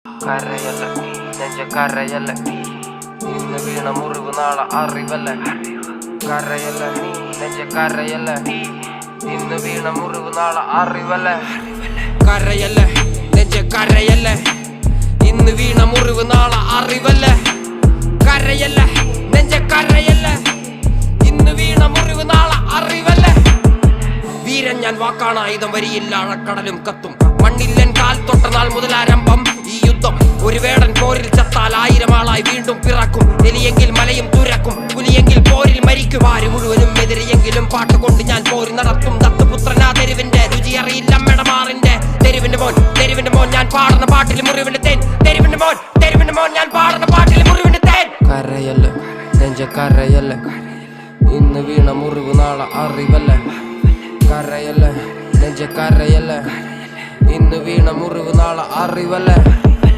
കരയല്ല നെഞ്ച കരയല്ല ഇന്ന് വീണ മുറിവ് നാളെ അറിവല്ല. കരയല്ല നെഞ്ച കരയല്ല ഇന്ന് വീണ മുറിവ് നാളെ അറിവല്ല. കരയല്ല നെഞ്ച കരയല്ല ഇന്ന് വീണ മുറിവ് നാളെ അറിവല്ല. കരയല്ല നെഞ്ച കരയല്ല ഇന്ന് വീണ മുറിവ് നാളെ അറിവല്ല. വീരൻ ഞാൻ വാക്കാണായുധം വരിയില്ല അഴക്കടലും കത്തും മണ്ണില്ലൻ കാൽ തൊട്ട നാൾ മുതൽ ആരംഭം ഈ യുദ്ധം. ഒരു വേടൻ പോരിൽ ചത്താൽ 1000 ആളായി വീണ്ടും പിറക്കും. എലിയെങ്കിൽ മലയും തുരക്കും, പുലിയെങ്കിൽ പോരിൽ മരിക്കും. ആര് മുഴുവനും എതിരെയെങ്കിലും പാട്ടുകൊണ്ട് ഞാൻ പോരി നടത്തും. ദത്തുപുത്രനാ തെരുവിന്റെ രുചി അറിയില്ല മെടമാറിന്റെ. തെരുവിന്റെ മോൻ ഞാൻ പാടുന്ന പാട്ടിൽ മുറിവിന്റെ തേൻ. തെരുവിന്റെ മോൻ ഞാൻ പാടുന്ന പാട്ടിൽ മുറിവിന്റെ തേൻ. കരയല്ല നെഞ്ച കരയല്ല ഇന്ന് വീണ മുറിവ് നാളെ അറിവല്ല. കരയല്ല നെഞ്ച കരയല്ല ഇന്ന് വീണ മുറിവ് നാളെ അറിവല്ല.